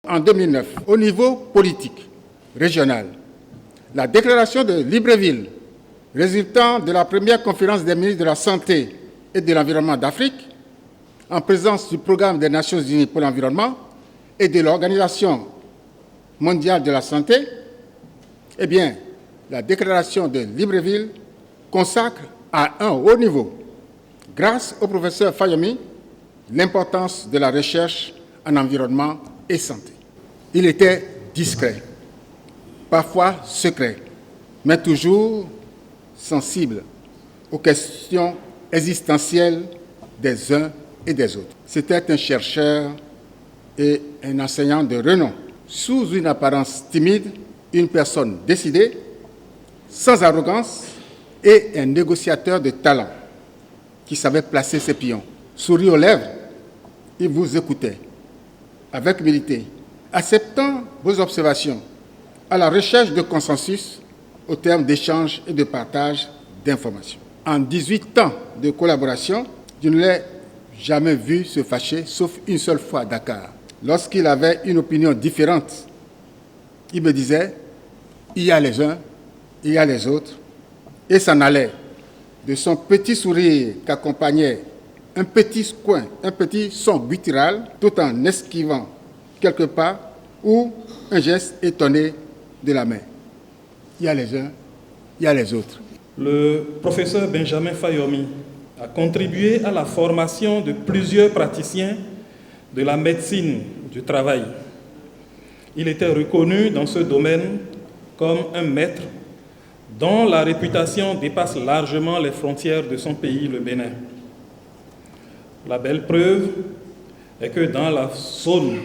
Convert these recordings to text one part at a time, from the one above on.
En 2009, au niveau politique régional, la déclaration de Libreville, résultant de la première conférence des ministres de la Santé et de l'Environnement d'Afrique, en présence du Programme des Nations Unies pour l'environnement et de l'Organisation mondiale de la santé, eh bien, la déclaration de Libreville consacre à un haut niveau, grâce au professeur Fayomi, l'importance de la recherche en environnement et santé. Il était discret, parfois secret, mais toujours sensible aux questions existentielles des uns et des autres. C'était un chercheur et un enseignant de renom. Sous une apparence timide, une personne décidée, sans arrogance et un négociateur de talent qui savait placer ses pions. Sourire aux lèvres, il vous écoutait avec humilité, acceptant vos observations à la recherche de consensus au terme d'échanges et de partage d'informations. En 18 ans de collaboration, je ne l'ai jamais vu se fâcher, sauf une seule fois à Dakar. Lorsqu'il avait une opinion différente, il me disait « il y a les uns, il y a les autres », et s'en allait. De son petit sourire qu'accompagnait un petit coin, un petit son guttural, tout en esquivant quelque part, ou un geste étonné de la main. Il y a les uns, il y a les autres. Le professeur Benjamin Fayomi a contribué à la formation de plusieurs praticiens de la médecine du travail. Il était reconnu dans ce domaine comme un maître dont la réputation dépasse largement les frontières de son pays, le Bénin. La belle preuve est que dans la zone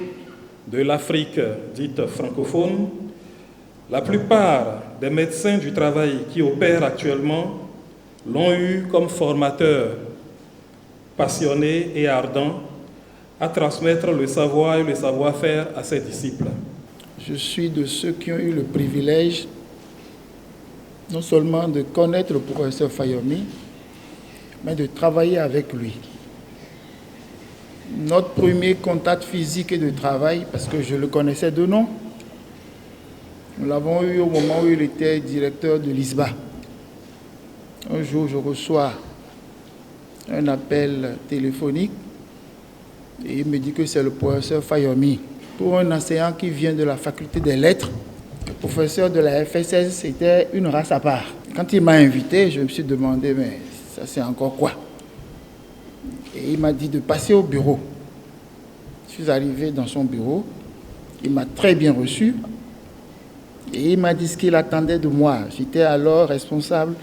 de l'Afrique dite francophone, la plupart des médecins du travail qui opèrent actuellement l'ont eu comme formateur passionné et ardent à transmettre le savoir et le savoir-faire à ses disciples. Je suis de ceux qui ont eu le privilège non seulement de connaître le professeur Fayomi, mais de travailler avec lui. Notre premier contact physique et de travail, parce que je le connaissais de nom, nous l'avons eu au moment où il était directeur de l'ISBA. Un jour, je reçois un appel téléphonique et il me dit que c'est le professeur Fayomi. Pour un enseignant qui vient de la faculté des lettres, le professeur de la FSS, c'était une race à part. Quand il m'a invité, je me suis demandé, mais ça c'est encore quoi? Et il m'a dit de passer au bureau. Je suis arrivé dans son bureau, il m'a très bien reçu et il m'a dit ce qu'il attendait de moi. J'étais alors responsable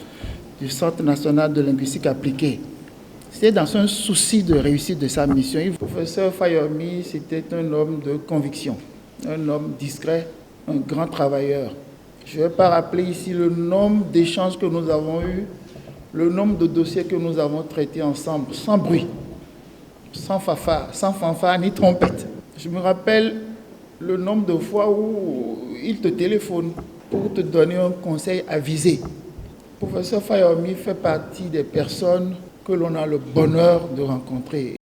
du Centre national de linguistique appliquée. C'était dans un souci de réussite de sa mission. Le professeur Fayomi, c'était un homme de conviction, un homme discret, un grand travailleur. Je ne vais pas rappeler ici le nombre d'échanges que nous avons eus, le nombre de dossiers que nous avons traités ensemble, sans bruit, sans fanfare ni trompette. Je me rappelle le nombre de fois où il te téléphone pour te donner un conseil avisé. Le professeur Fayomi fait partie des personnes que l'on a le bonheur de rencontrer.